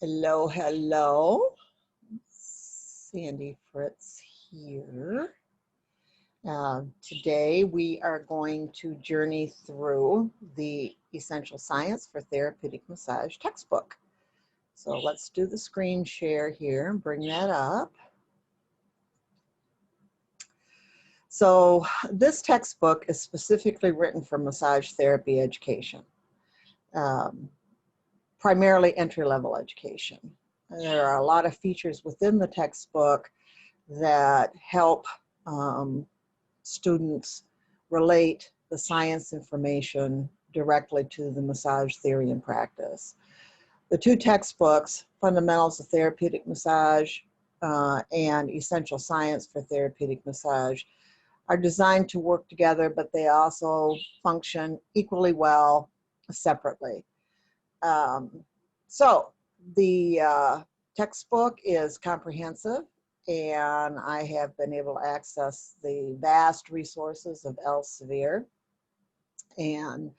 Hello, hello. Sandy Fritz here. Today we are going to journey through the Essential Science for Therapeutic Massage textbook. So let's do the screen share here and bring that up. So this textbook is specifically written for massage therapy education, primarily entry-level education. There are a lot of features within the textbook that help students relate the science information directly to the massage theory and practice. The two textbooks, Fundamentals of Therapeutic Massage and Essential Science for Therapeutic Massage, are designed to work together, but they also function equally well separately. So the textbook is comprehensive, and I have been able to access the vast resources of Elsevier and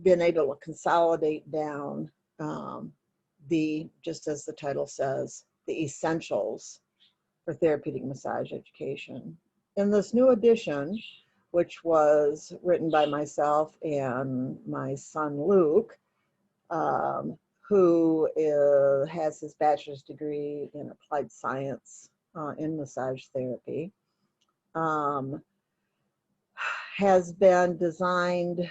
been able to consolidate down just as the title says, the essentials for therapeutic massage education. In this new edition, which was written by myself and my son Luke, who has his bachelor's degree in applied science in massage therapy, has been designed,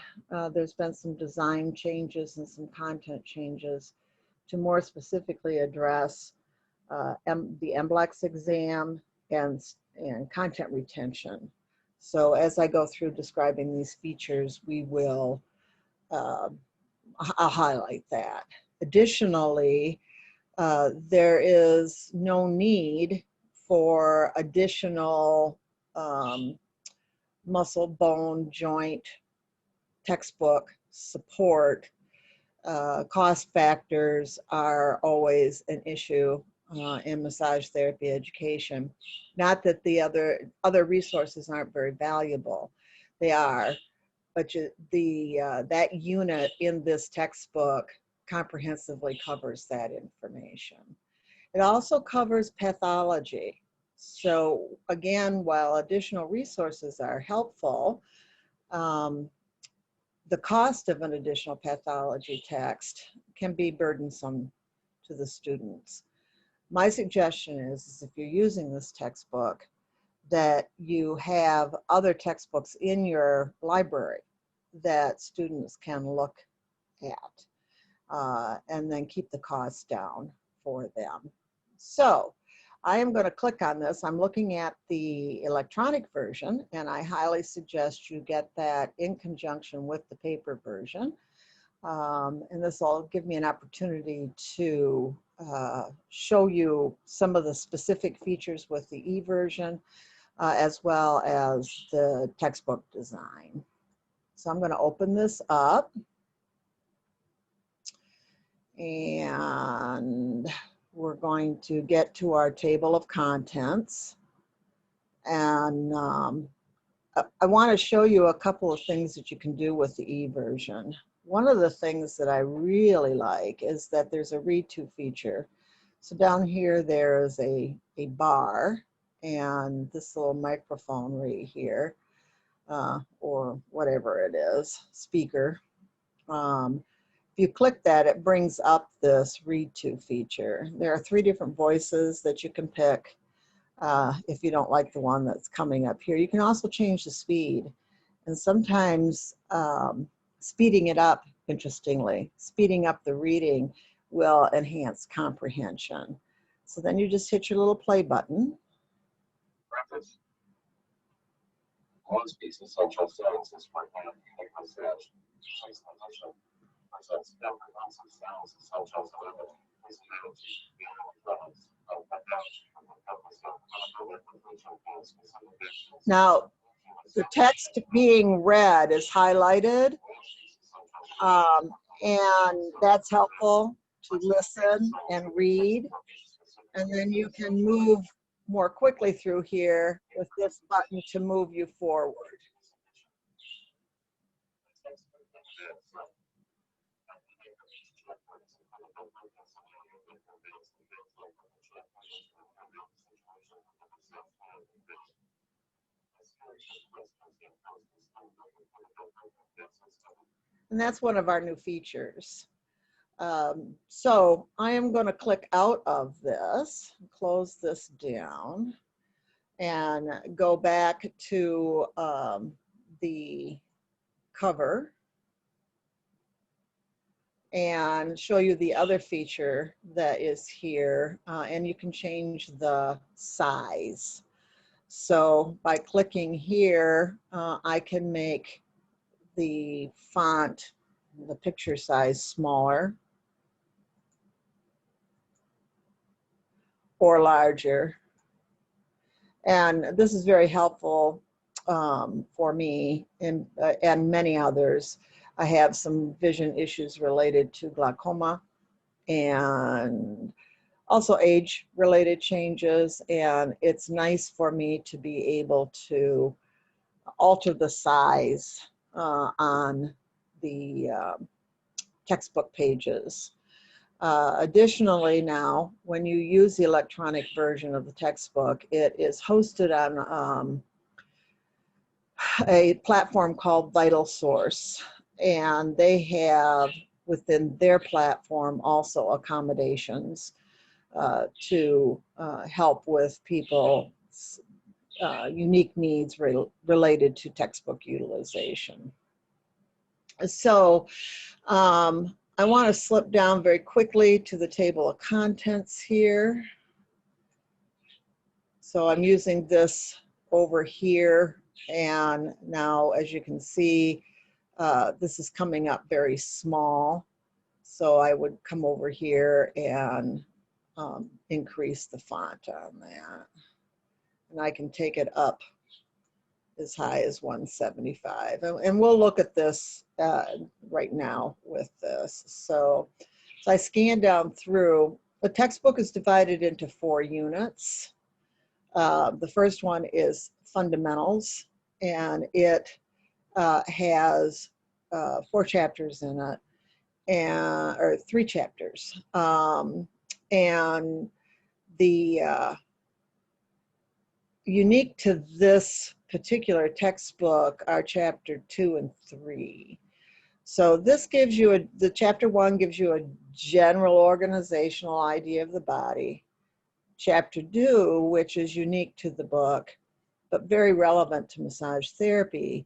there's been some design changes and some content changes to more specifically address the MBLEX exam and content retention. So as I go through describing these features, we will I'll highlight that. Additionally, there is no need for additional muscle, bone, joint textbook support. Cost factors are always an issue in massage therapy education. Not that the other resources aren't very valuable. They are. But that unit in this textbook comprehensively covers that information. It also covers pathology. So again, while additional resources are helpful, the cost of an additional pathology text can be burdensome to the students. My suggestion is if you're using this textbook, that you have other textbooks in your library that students can look at and then keep the cost down for them. So I am going to click on this. I'm looking at the electronic version, and I highly suggest you get that in conjunction with the paper version. And this will give me an opportunity to show you some of the specific features with the e-version, as well as the textbook design. So I'm going to open this up, and we're going to get to our table of contents. And I want to show you a couple of things that you can do with the e-version. One of the things that I really like is that there's a read to feature. So down here, there's a bar and this little microphone right here, or whatever it is, speaker. If you click that, it brings up this read to feature. There are 3 different voices that you can pick if you don't like the one that's coming up here. You can also change the speed, and sometimes speeding it up, interestingly, speeding up the reading will enhance comprehension. So then you just hit your little play button. Preface. One piece of social sciences for therapeutic massage. Now, the text being read is highlighted, and that's helpful to listen and read. And then you can move more quickly through here with this button to move you forward. And that's one of our new features. So I am going to click out of this, close this down, and go back to the cover and show you the other feature that is here. And you can change the size. So by clicking here, I can make the font, the picture size smaller or larger. And this is very helpful for me and many others. I have some vision issues related to glaucoma and also age-related changes, and it's nice for me to be able to alter the size on the textbook pages. Additionally, now, when you use the electronic version of the textbook, it is hosted on a platform called Vital Source, and they have within their platform also accommodations to help with people's unique needs related to textbook utilization. So I want to slip down very quickly to the table of contents here. So I'm using this over here, and now as you can see, this is coming up very small. So I would come over here and increase the font on that. And I can take it up as high as 175. And we'll look at this right now with this. So I scan down through. The textbook is divided into 4 units. The first one is fundamentals, and it has 4 chapters in it, or 3 chapters. And the unique to this particular textbook are chapter 2 and 3. So this gives you the chapter 1 gives you a general organizational idea of the body. Chapter 2, which is unique to the book, but very relevant to massage therapy,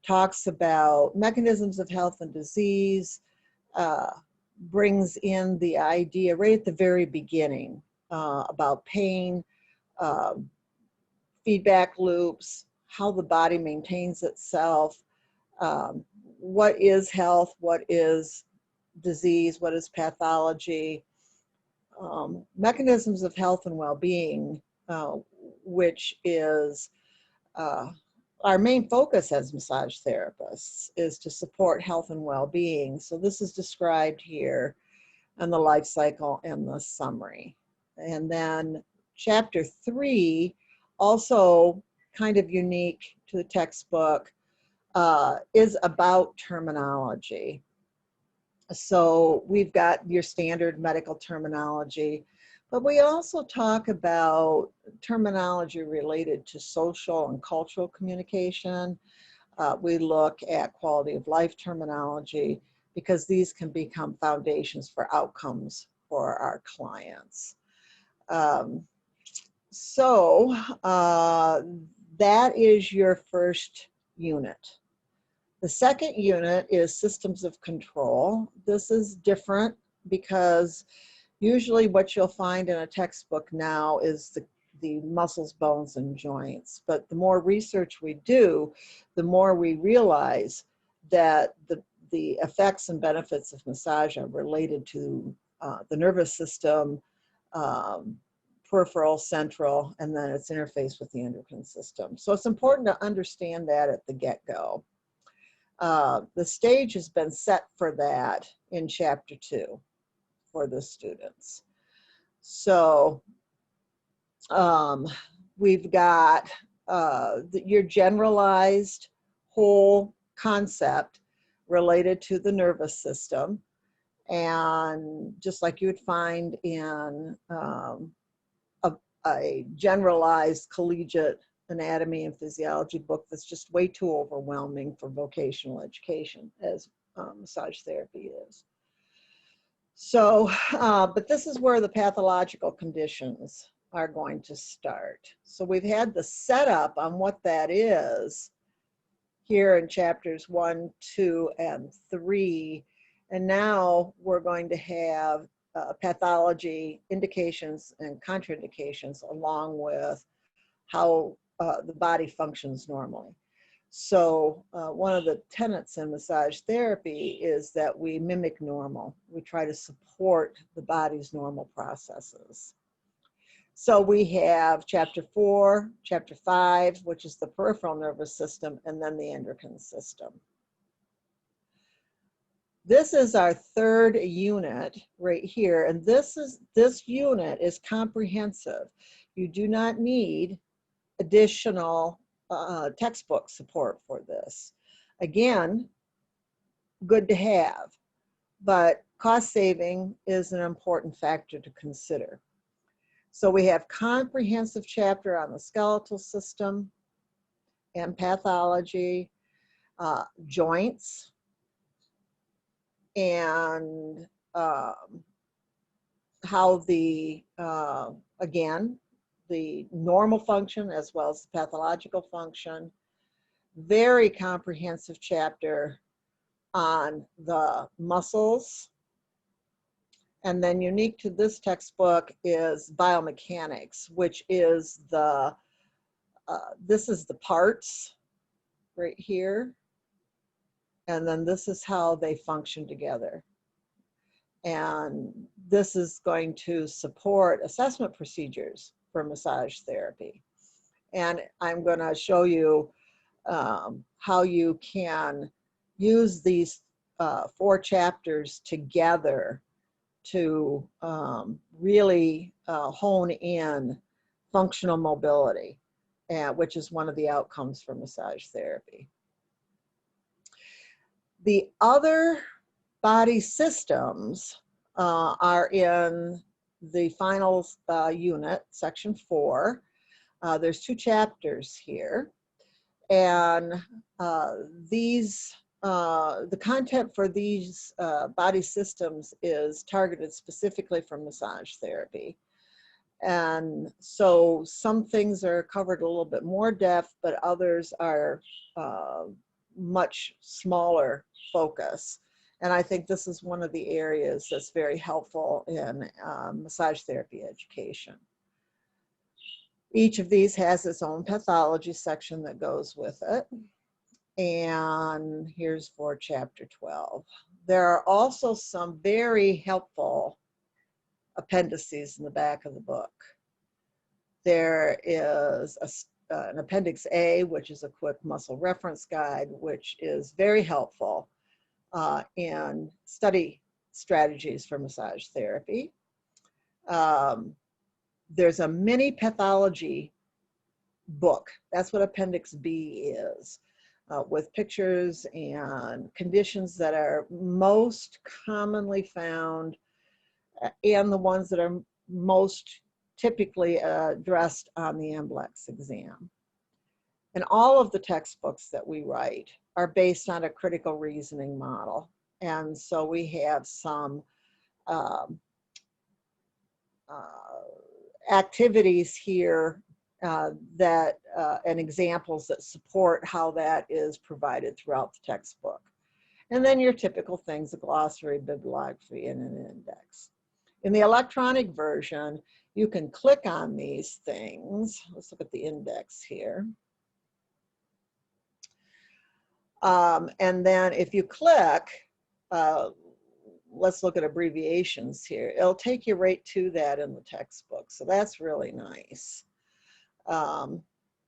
talks about mechanisms of health and disease, brings in the idea right at the very beginning about pain, feedback loops, how the body maintains itself, what is health, what is disease, what is pathology, mechanisms of health and well-being, which is our main focus as massage therapists, is to support health and well-being. So this is described here in the life cycle and the summary. And then chapter 3, also kind of unique to the textbook, is about terminology. So we've got your standard medical terminology, but we also talk about terminology related to social and cultural communication. We look at quality of life terminology, because these can become foundations for outcomes for our clients. So that is your first unit. The second unit is systems of control. This is different because usually what you'll find in a textbook now is the muscles, bones, and joints. But the more research we do, the more we realize that the effects and benefits of massage are related to the nervous system, peripheral, central, and then its interface with the endocrine system. So it's important to understand that at the get-go. The stage has been set for that in chapter 2 for the students. So we've got your generalized whole concept related to the nervous system. And just like you would find in a generalized collegiate anatomy and physiology book that's just way too overwhelming for vocational education, as massage therapy is. So, but this is where the pathological conditions are going to start. So we've had the setup on what that is here in chapters 1, 2, and 3. And now we're going to have pathology, indications, and contraindications, along with how the body functions normally. So one of the tenets in massage therapy is that we mimic normal. We try to support the body's normal processes. So we have chapter 4, chapter 5, which is the peripheral nervous system, and then the endocrine system. This is our third unit right here, and this unit is comprehensive. You do not need additional textbook support for this. Again, good to have, but cost saving is an important factor to consider. So we have comprehensive chapter on the skeletal system and pathology, joints, and how the, again, the normal function as well as the pathological function. Very comprehensive chapter on the muscles. And then unique to this textbook is Biomechanics, which is the, this is the parts right here. And then this is how they function together. And this is going to support assessment procedures for massage therapy. And I'm going to show you how you can use these 4 chapters together to really hone in functional mobility, which is one of the outcomes for massage therapy. The other body systems are in the final unit, section 4. There's 2 chapters here, and the content for these body systems is targeted specifically for massage therapy. And so some things are covered a little bit more depth, but others are much smaller focus. And I think this is one of the areas that's very helpful in massage therapy education. Each of these has its own pathology section that goes with it. And here's for chapter 12. There are also some very helpful appendices in the back of the book. There is an appendix A, which is a quick muscle reference guide, which is very helpful in study strategies for massage therapy. There's a mini pathology book. That's what appendix B is, with pictures and conditions that are most commonly found and the ones that are most typically addressed on the MBLEX exam. And all of the textbooks that we write are based on a critical reasoning model. And so we have some activities here and examples that support how that is provided throughout the textbook. And then your typical things, a glossary, bibliography, and an index. In the electronic version, you can click on these things. Let's look at the index here. And then if you click, let's look at abbreviations here. It'll take you right to that in the textbook. So that's really nice.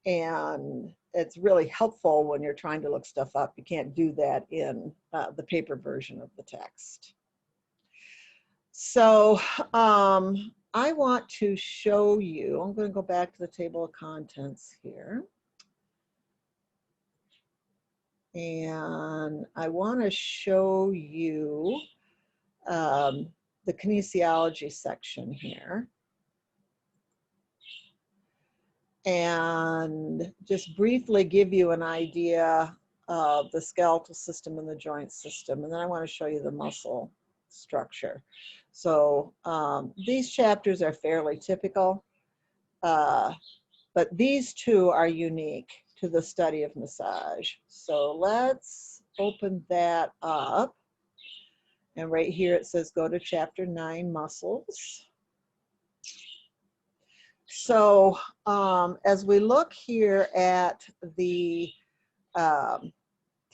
And it's really helpful when you're trying to look stuff up. You can't do that in the paper version of the text. So I want to show you, I'm going to go back to the table of contents here. And I want to show you the kinesiology section here. And just briefly give you an idea of the skeletal system and the joint system. And then I want to show you the muscle structure. So these chapters are fairly typical, but these two are unique to the study of massage. So let's open that up. And right here it says go to chapter 9, muscles. So as we look here at the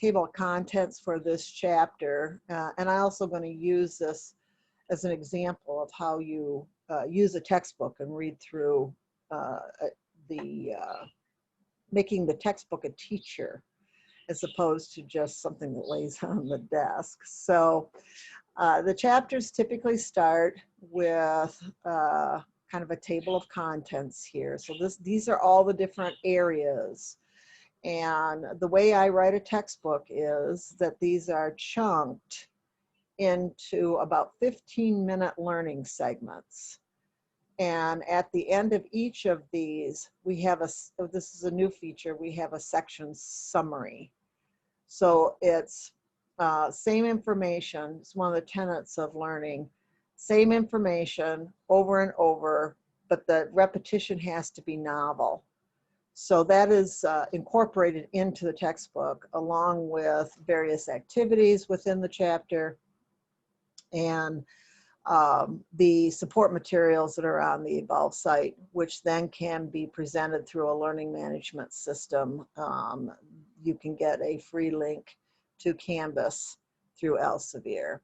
table of contents for this chapter, and I'm also going to use this as an example of how you use a textbook and read through making the textbook a teacher as opposed to just something that lays on the desk. So the chapters typically start with kind of a table of contents here. So these are all the different areas. And the way I write a textbook is that these are chunked into about 15-minute learning segments. And at the end of each of these, we have this is a new feature, we have a section summary. So it's same information, it's one of the tenets of learning, same information over and over, but the repetition has to be novel. So that is incorporated into the textbook along with various activities within the chapter and the support materials that are on the Evolve site, which then can be presented through a learning management system. You can get a free link to Canvas through Elsevier.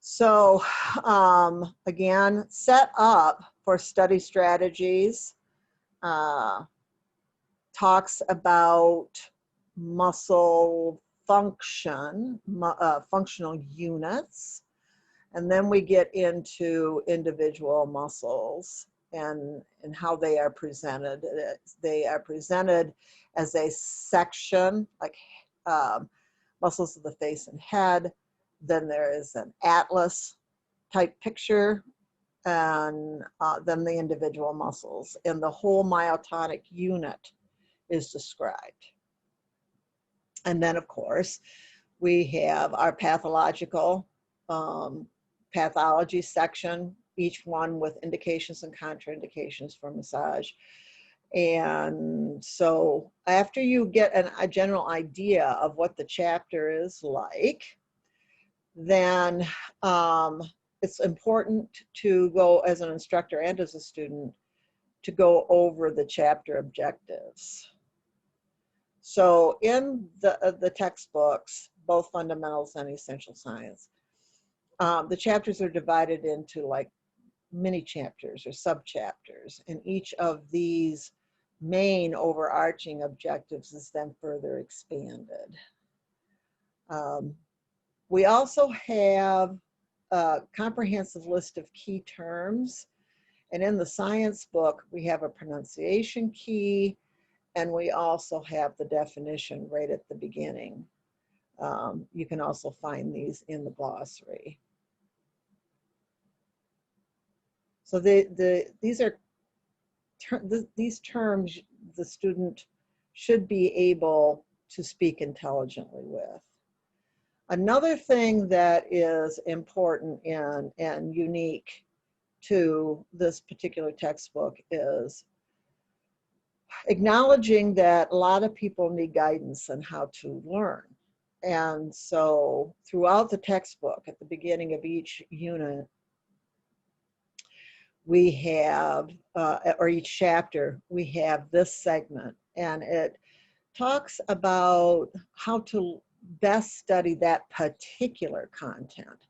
So again, set up for study strategies, talks about muscle function, functional units, and then we get into individual muscles and how they are presented. They are presented as a section, like muscles of the face and head. Then there is an atlas type picture, and then the individual muscles. And the whole myotonic unit is described. And then, of course, we have our pathological pathology section, each one with indications and contraindications for massage. And so after you get a general idea of what the chapter is like, then it's important to go as an instructor and as a student to go over the chapter objectives. So in the textbooks, both fundamentals and essential science, the chapters are divided into like mini chapters or sub chapters, and each of these main overarching objectives is then further expanded. We also have a comprehensive list of key terms, and in the science book we have a pronunciation key, and we also have the definition right at the beginning. You can also find these in the glossary. So these terms the student should be able to speak intelligently with. Another thing that is important and unique to this particular textbook is acknowledging that a lot of people need guidance on how to learn. And so throughout the textbook, at the beginning of each unit, we have, or each chapter, we have this segment, and it talks about how to best study that particular content.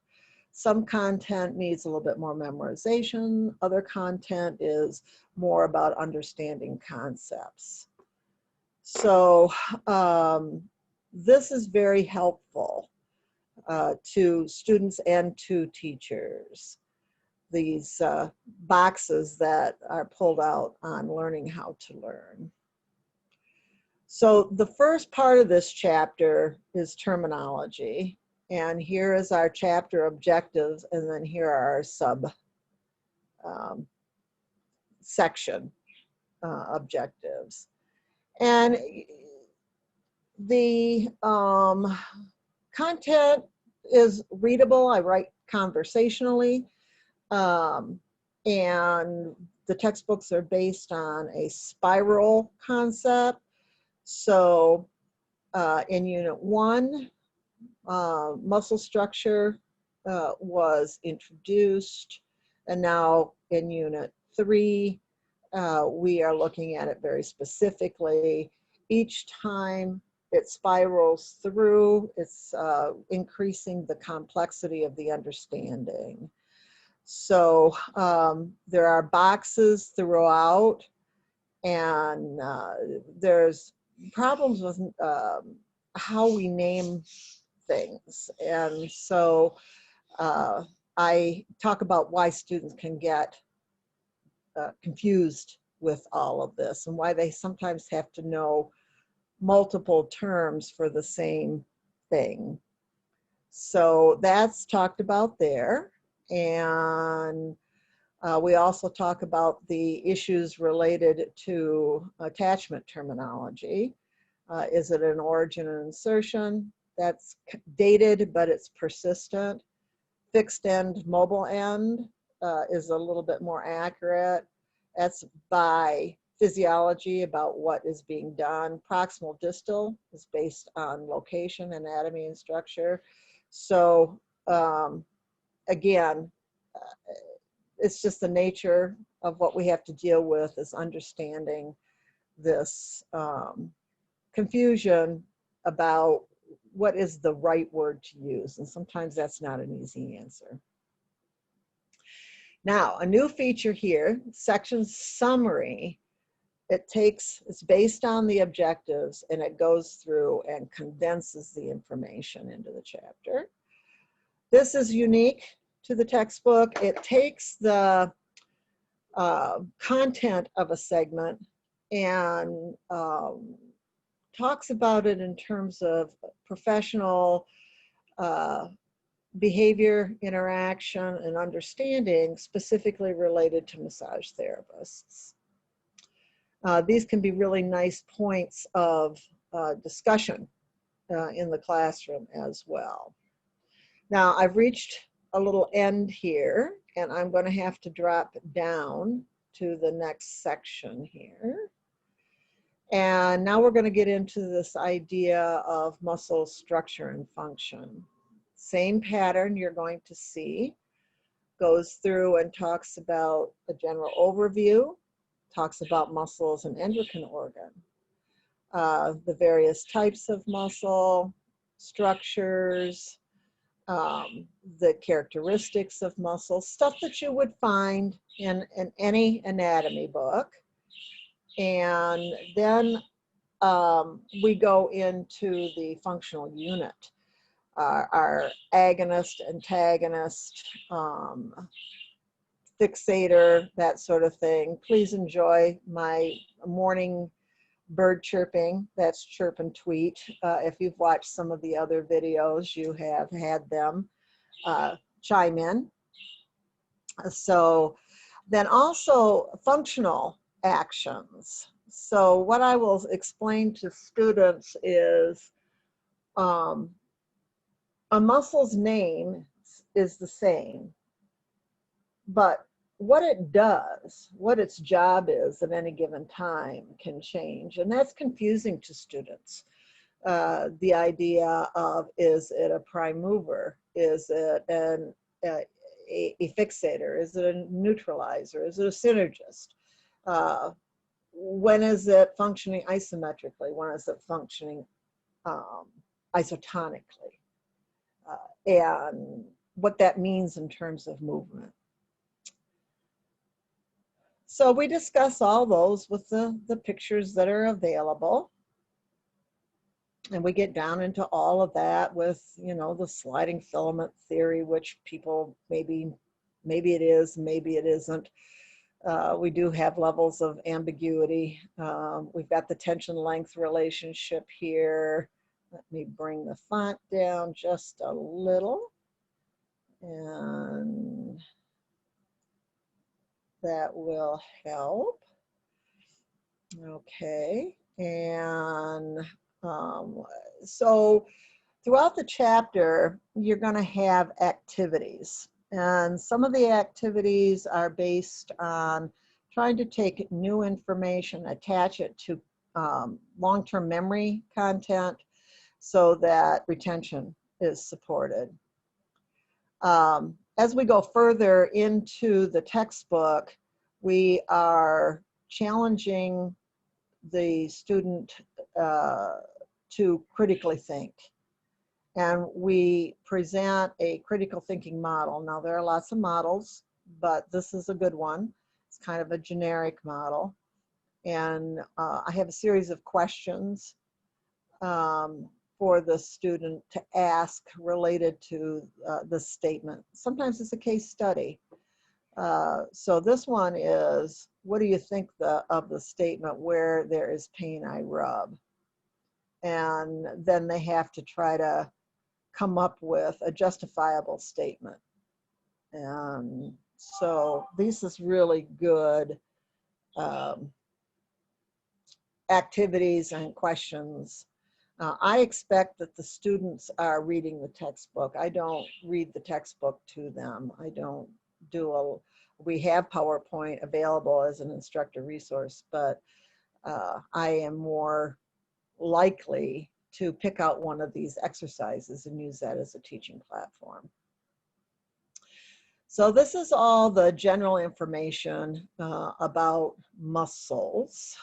Some content needs a little bit more memorization. Other content is more about understanding concepts. So this is very helpful to students and to teachers. These boxes that are pulled out on learning how to learn. So the first part of this chapter is terminology. And here is our chapter objectives, and then here are our sub section objectives. And the content is readable. I write conversationally. And the textbooks are based on a spiral concept. So in Unit 1, muscle structure was introduced. And now in Unit 3, we are looking at it very specifically. Each time it spirals through, it's increasing the complexity of the understanding. So there are boxes throughout, and there's problems with how we name things. And so I talk about why students can get confused with all of this and why they sometimes have to know multiple terms for the same thing. So that's talked about there. And we also talk about the issues related to attachment terminology. Is it an origin and insertion? That's dated, but it's persistent. Fixed end, mobile end is a little bit more accurate. That's by physiology about what is being done. Proximal distal is based on location, anatomy, and structure. So again, it's just the nature of what we have to deal with is understanding this confusion about what is the right word to use. And sometimes that's not an easy answer. Now, a new feature here, section summary. It's based on the objectives, and it goes through and condenses the information into the chapter. This is unique to the textbook. It takes the content of a segment and talks about it in terms of professional behavior, interaction, and understanding specifically related to massage therapists. These can be really nice points of discussion in the classroom as well. Now, I've reached a little end here, and I'm going to have to drop down to the next section here. And now we're going to get into this idea of muscle structure and function. Same pattern you're going to see. Goes through and talks about a general overview, talks about muscle as an endocrine organ, the various types of muscle, structures, the characteristics of muscle, stuff that you would find in any anatomy book. And then we go into the functional unit, our agonist, antagonist, fixator, that sort of thing. Please enjoy my morning bird chirping. That's chirp and tweet. If you've watched some of the other videos, you have had them chime in. So then also functional actions. So what I will explain to students is a muscle's name is the same, but what it does, what its job is at any given time can change. And that's confusing to students. The idea of, is it a prime mover? Is it a fixator? Is it a neutralizer? Is it a synergist? When is it functioning isometrically? When is it functioning isotonically? And what that means in terms of movement. So we discuss all those with the pictures that are available. And we get down into all of that with, you know, the sliding filament theory, which people maybe it is, maybe it isn't. We do have levels of ambiguity. We've got the tension length relationship here. Let me bring the font down just a little, and that will help. Okay, and so throughout the chapter, you're going to have activities. And some of the activities are based on trying to take new information, attach it to long-term memory content so that retention is supported. As we go further into the textbook, we are challenging the student to critically think. And we present a critical thinking model. Now, there are lots of models, but this is a good one. It's kind of a generic model. And I have a series of questions for the student to ask related to this statement. Sometimes it's a case study. So this one is, what do you think of the statement, where there is pain I rub? And then they have to try to come up with a justifiable statement. And so this is really good activities and questions. I expect that the students are reading the textbook. I don't read the textbook to them. I don't do we have PowerPoint available as an instructor resource, but I am more likely to pick out one of these exercises and use that as a teaching platform. So this is all the general information about muscles.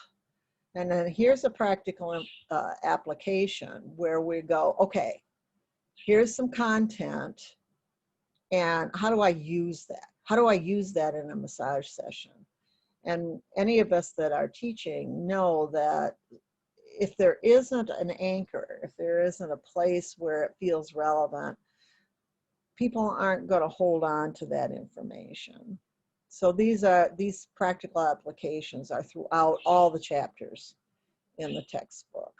And then here's a practical application where we go, okay, here's some content, and how do I use that? How do I use that in a massage session? And any of us that are teaching know that if there isn't an anchor, if there isn't a place where it feels relevant, people aren't going to hold on to that information. So these practical applications are throughout all the chapters in the textbook.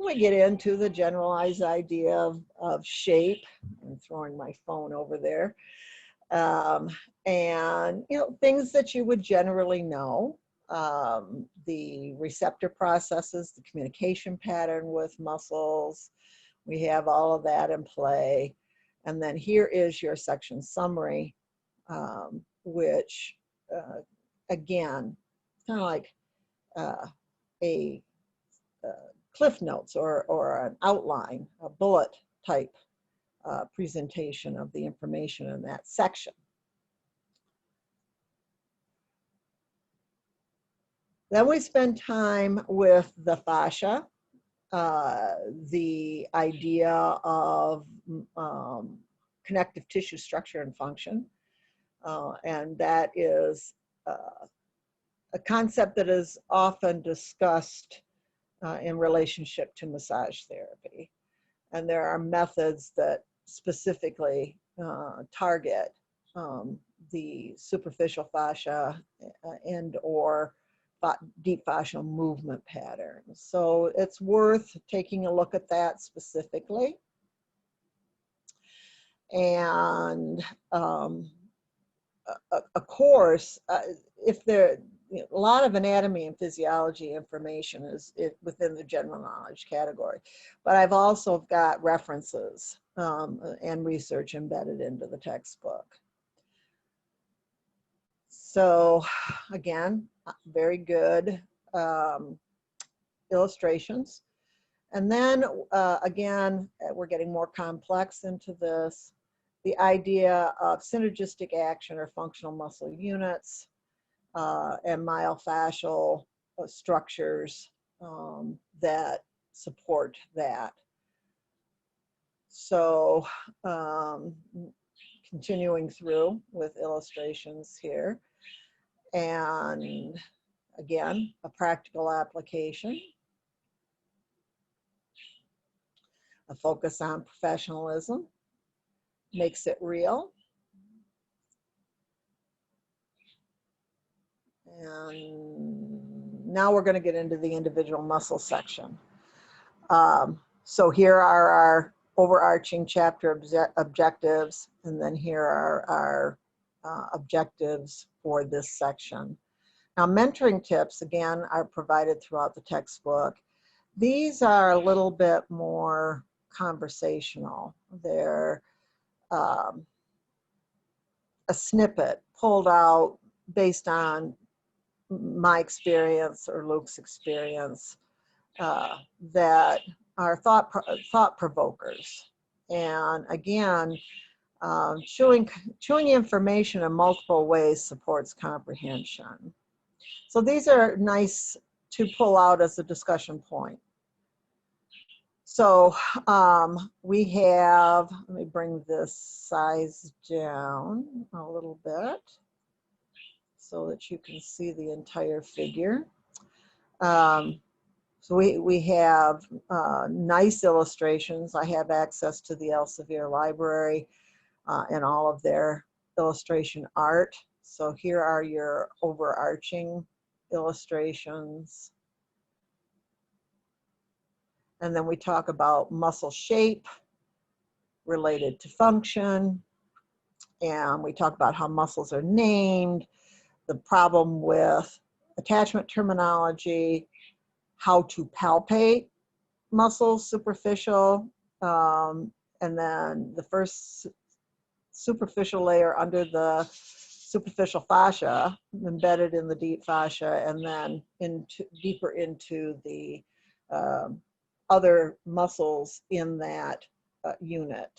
We get into the generalized idea of shape. I'm throwing my phone over there. And, you know, things that you would generally know. The receptor processes, the communication pattern with muscles. We have all of that in play. And then here is your section summary, which, again, kind of like a cliff notes or an outline, a bullet type presentation of the information in that section. Then we spend time with the fascia, the idea of connective tissue structure and function. And that is a concept that is often discussed in relationship to massage therapy. And there are methods that specifically target the superficial fascia and or deep fascial movement patterns. So it's worth taking a look at that specifically. And of course, if there, a lot of anatomy and physiology information is within the general knowledge category, but I've also got references and research embedded into the textbook. So again, very good illustrations. And then again, we're getting more complex into this. The idea of synergistic action or functional muscle units and myofascial structures that support that. So continuing through with illustrations here. And again, a practical application. A focus on professionalism makes it real. And now we're going to get into the individual muscle section. So here are our overarching chapter objectives, and then here are our objectives for this section. Now, mentoring tips, again, are provided throughout the textbook. These are a little bit more conversational. They're a snippet pulled out based on my experience or Luke's experience that are thought provokers. And again, chewing information in multiple ways supports comprehension. So these are nice to pull out as a discussion point. So we have, let me bring this size down a little bit so that you can see the entire figure. So we have nice illustrations. I have access to the Elsevier library and all of their illustration art. So here are your overarching illustrations. And then we talk about muscle shape related to function. And we talk about how muscles are named, the problem with attachment terminology, how to palpate muscles, superficial, and then the first superficial layer under the superficial fascia, embedded in the deep fascia, and then deeper into the other muscles in that unit.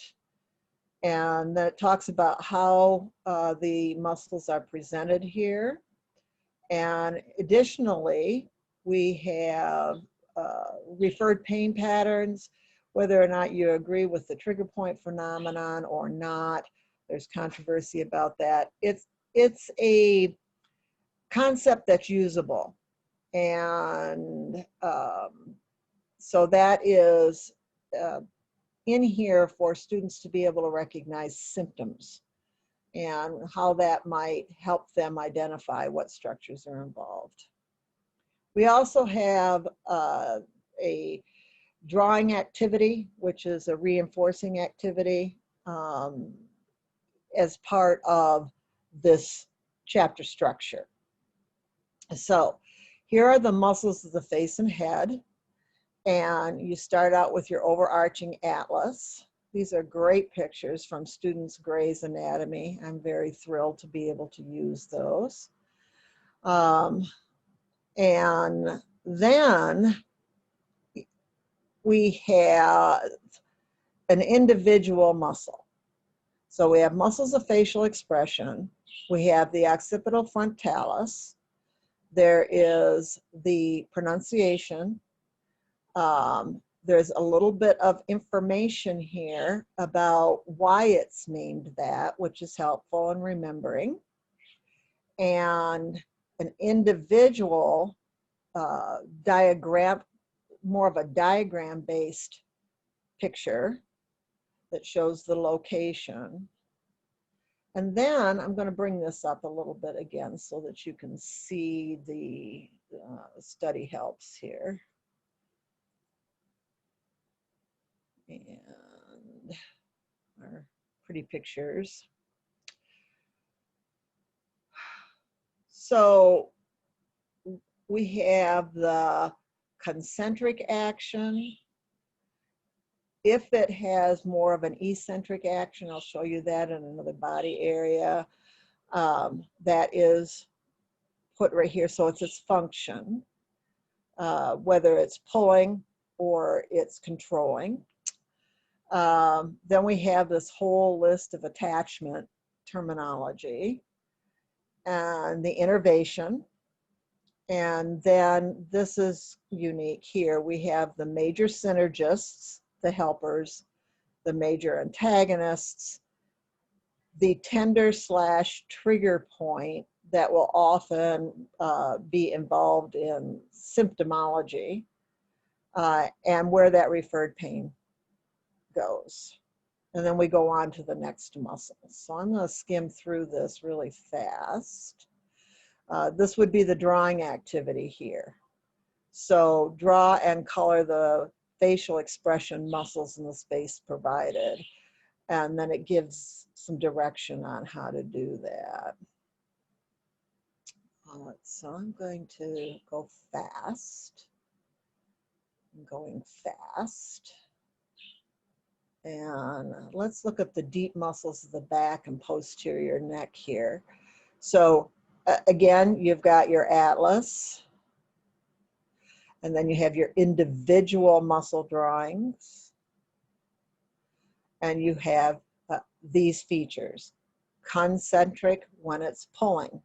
And then it talks about how the muscles are presented here. And additionally, we have referred pain patterns, whether or not you agree with the trigger point phenomenon or not. There's controversy about that. It's a concept that's usable. And so that is in here for students to be able to recognize symptoms and how that might help them identify what structures are involved. We also have a drawing activity, which is a reinforcing activity as part of this chapter structure. So here are the muscles of the face and head. And you start out with your overarching atlas. These are great pictures from students' Gray's Anatomy. I'm very thrilled to be able to use those. And then we have an individual muscle. So we have muscles of facial expression. We have the occipital frontalis. There is the pronunciation. There's a little bit of information here about why it's named that, which is helpful in remembering. And an individual diagram, more of a diagram-based picture that shows the location. And then I'm going to bring this up a little bit again so that you can see the study helps here. And our pretty pictures. So we have the concentric action. If it has more of an eccentric action, I'll show you that in another body area. That is put right here, so it's its function, whether it's pulling or it's controlling. Then we have this whole list of attachment terminology and the innervation. And then this is unique here. We have the major synergists, the helpers, the major antagonists, the tender/trigger point that will often be involved in symptomology, and where that referred pain goes. And then we go on to the next muscle. So I'm going to skim through this really fast. This would be the drawing activity here. So draw and color the facial expression muscles in the space provided. And then it gives some direction on how to do that. So I'm going to go fast. I'm going fast. And let's look at the deep muscles of the back and posterior neck here. So again, you've got your atlas, and then you have your individual muscle drawings, and you have these features: concentric when it's pulling,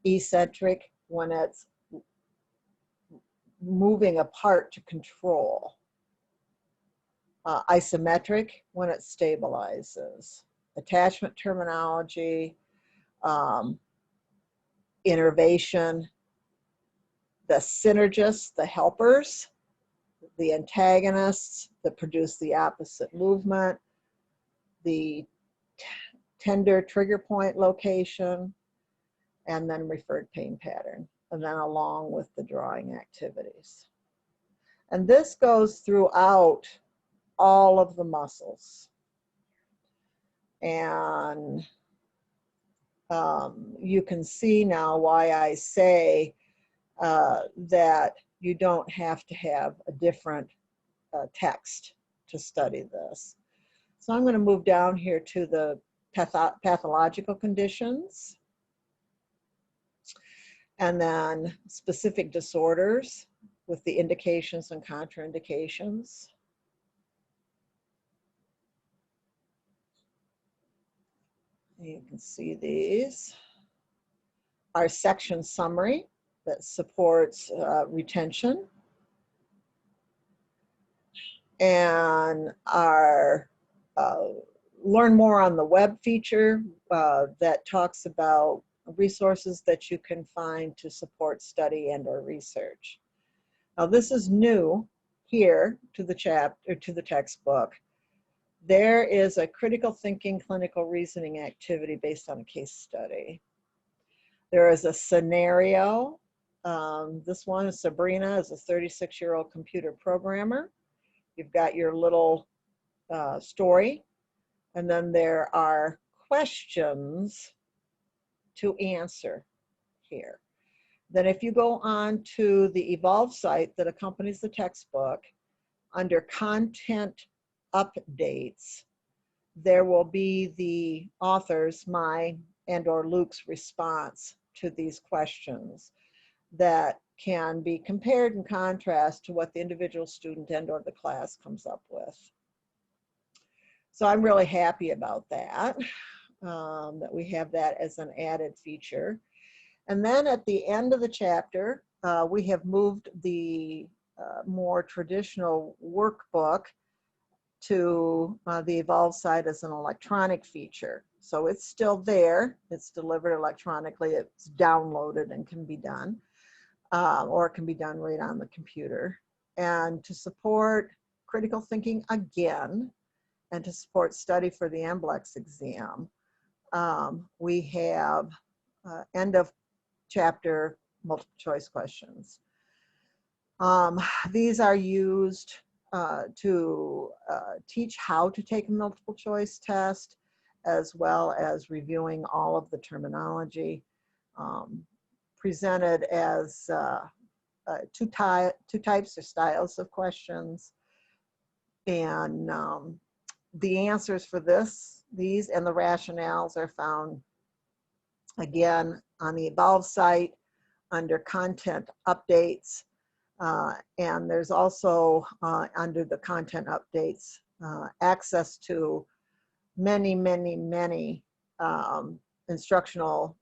eccentric when it's moving apart to control, isometric when it stabilizes, attachment terminology, innervation, the synergists, the helpers, the antagonists that produce the opposite movement, the tender trigger point location, and then referred pain pattern, and then along with the drawing activities. And this goes throughout all of the muscles. And you can see now why I say that you don't have to have a different text to study this. So I'm going to move down here to the pathological conditions, and then specific disorders with the indications and contraindications. You can see these. Our section summary that supports retention, and our learn more on the web feature that talks about resources that you can find to support study and or research. Now this is new here to the chapter, to the textbook. There is a critical thinking clinical reasoning activity based on a case study. There is a scenario. This one is Sabrina is a 36-year-old computer programmer. You've got your little story, and then there are questions to answer here. Then if you go on to the Evolve site that accompanies the textbook, under content updates, there will be the author's, my and or Luke's response to these questions that can be compared and contrast to what the individual student and or the class comes up with. So I'm really happy about that, that we have that as an added feature. And then at the end of the chapter, we have moved the more traditional workbook to the Evolve site as an electronic feature. So it's still there, it's delivered electronically, it's downloaded and can be done, or it can be done right on the computer. And to support critical thinking again, and to support study for the NBLEX exam, we have end of chapter multiple choice questions. These are used to teach how to take a multiple choice test, as well as reviewing all of the terminology, presented as two types or styles of questions. And the answers for these and the rationales are found again on the Evolve site under content updates. And there's also under the content updates access to many instructional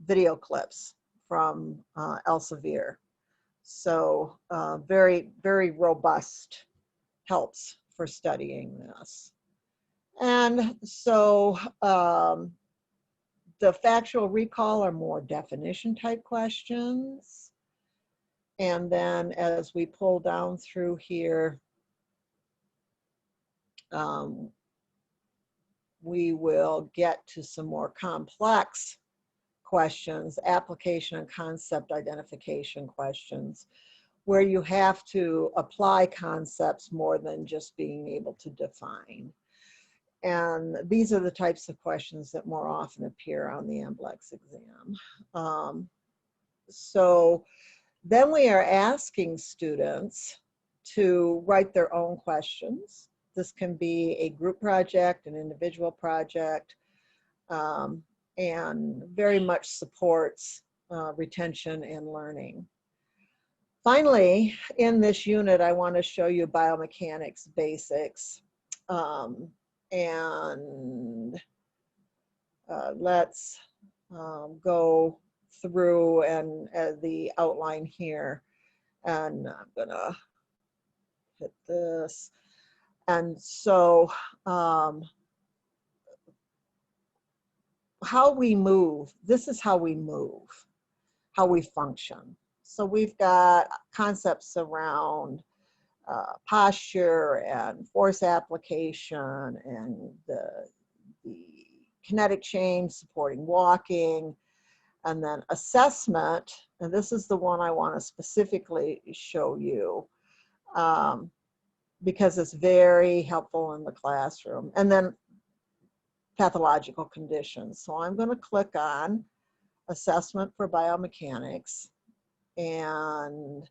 video clips from Elsevier. So very robust helps for studying this. And so the factual recall are more definition type questions. And then as we pull down through here, we will get to some more complex questions, application and concept identification questions, where you have to apply concepts more than just being able to define. And these are the types of questions that more often appear on the MBLEX exam. So then we are asking students to write their own questions. This can be a group project, an individual project, and very much supports retention and learning. Finally, in this unit, I want to show you biomechanics basics. Let's go through and the outline here. And I'm gonna hit this. And so how we move, this is how we move, how we function. So we've got concepts around posture and force application and the kinetic change supporting walking, and then assessment. And this is the one I want to specifically show you because it's very helpful in the classroom. And then pathological conditions. So I'm going to click on assessment for biomechanics, and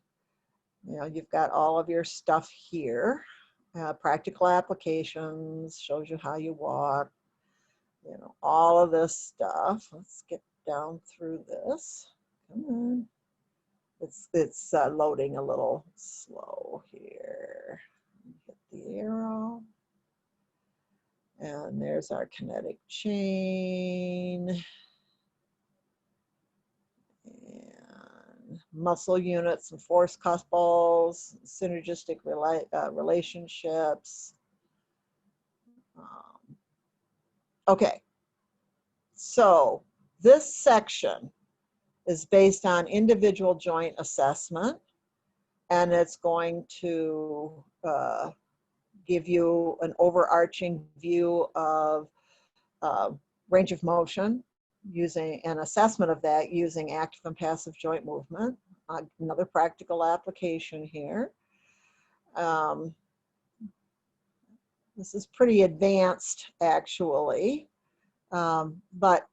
you've got all of your stuff here. Practical applications, shows you how you walk, all of this stuff. Let's get down through this. Come on. It's loading a little slow here. Hit the arrow. And there's our kinetic chain. And muscle units and force couples, synergistic relationships. Okay, so this section is based on individual joint assessment, and it's going to give you an overarching view of range of motion, using an assessment of that using active and passive joint movement. Another practical application here. This is pretty advanced actually, but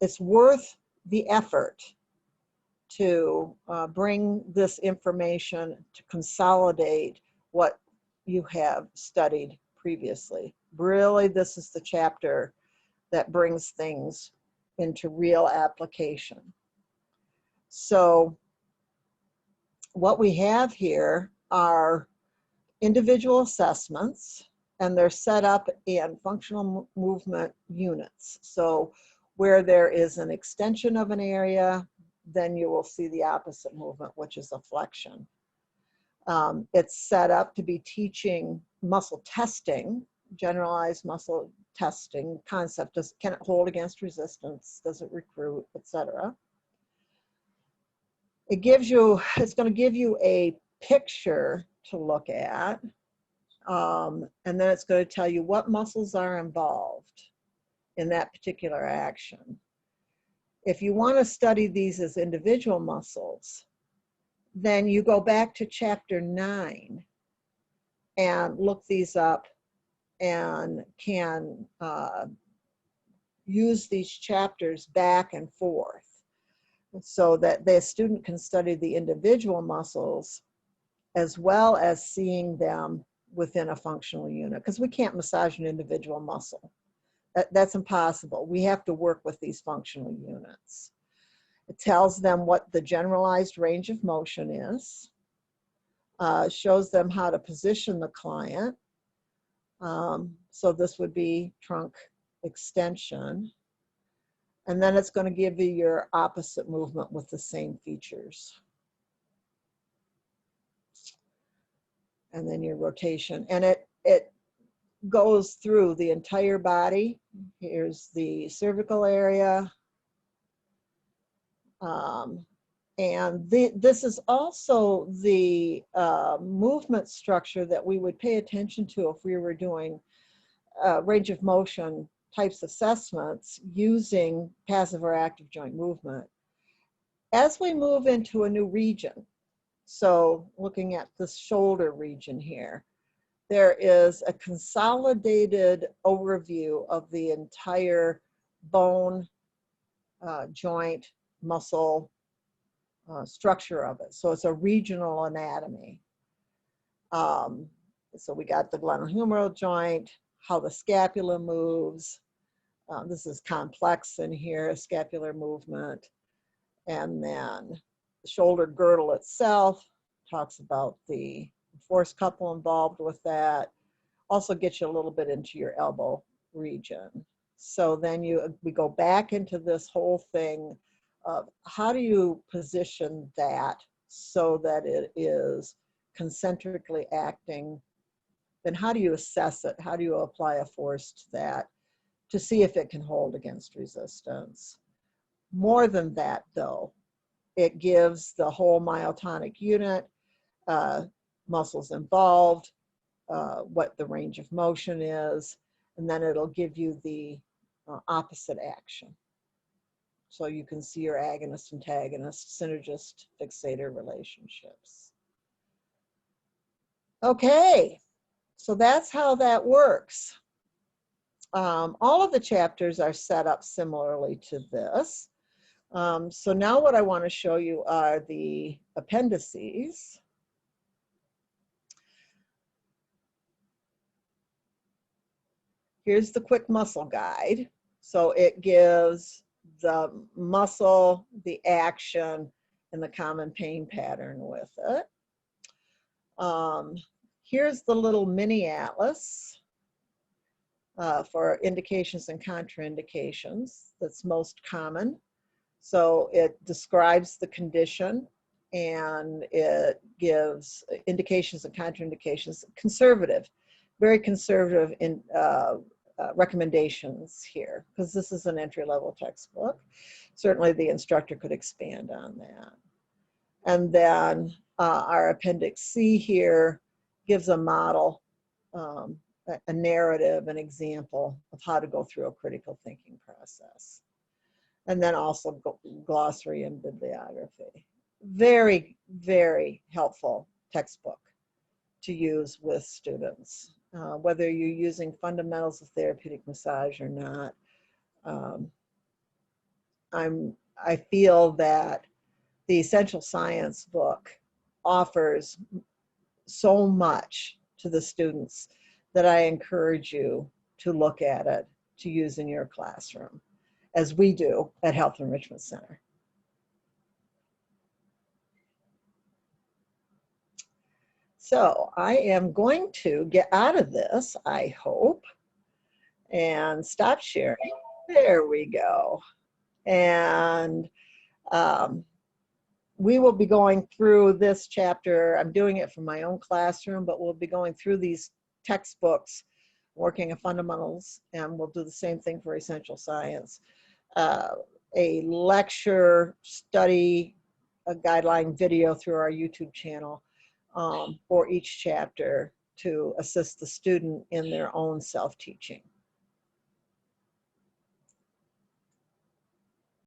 it's worth the effort to bring this information to consolidate what you have studied previously. Really, this is the chapter that brings things into real application. So what we have here are individual assessments, and they're set up in functional movement units. So where there is an extension of an area, then you will see the opposite movement, which is a flexion. It's set up to be teaching muscle testing, generalized muscle testing concept. Can it hold against resistance? Does it recruit, etc.? It's going to give you a picture to look at, and then it's going to tell you what muscles are involved in that particular action. If you want to study these as individual muscles, then you go back to chapter 9 and look these up and can use these chapters back and forth so that the student can study the individual muscles as well as seeing them within a functional unit, because we can't massage an individual muscle. That's impossible. We have to work with these functional units. It tells them what the generalized range of motion is, shows them how to position the client. So this would be trunk extension. And then it's going to give you your opposite movement with the same features. And then your rotation. And it goes through the entire body. Here's the cervical area. And this is also the movement structure that we would pay attention to if we were doing range of motion types assessments using passive or active joint movement. As we move into a new region, so looking at this shoulder region here, there is a consolidated overview of the entire bone, joint, muscle structure of it. So it's a regional anatomy. So we got the glenohumeral joint, how the scapula moves. This is complex in here, scapular movement. And then the shoulder girdle itself talks about the force couple involved with that. Also gets you a little bit into your elbow region. So then we go back into this whole thing of how do you position that so that it is concentrically acting. Then how do you assess it? How do you apply a force to that to see if it can hold against resistance? More than that, though, it gives the whole myotonic unit, muscles involved, what the range of motion is, and then it'll give you the opposite action. So you can see your agonist, antagonist, synergist, fixator relationships. Okay, so that's how that works. All of the chapters are set up similarly to this. So now what I want to show you are the appendices. Here's the quick muscle guide. So it gives the muscle, the action, and the common pain pattern with it. Here's the little mini atlas for indications and contraindications that's most common. So it describes the condition and it gives indications and contraindications, conservative, very conservative in recommendations here, because this is an entry-level textbook. Certainly the instructor could expand on that. And then our Appendix C here gives a model, a narrative, an example of how to go through a critical thinking process. And then also glossary and bibliography. Very, very helpful textbook to use with students, whether you're using fundamentals of therapeutic massage or not. I feel that the Essential Science book offers so much to the students that I encourage you to look at it, to use in your classroom, as we do at Health Enrichment Center. So I am going to get out of this, I hope, and stop sharing. There we go. And we will be going through this chapter. I'm doing it from my own classroom, but we'll be going through these textbooks, working at fundamentals, and we'll do the same thing for Essential Science. A lecture, study, a guideline video through our YouTube channel for each chapter to assist the student in their own self-teaching.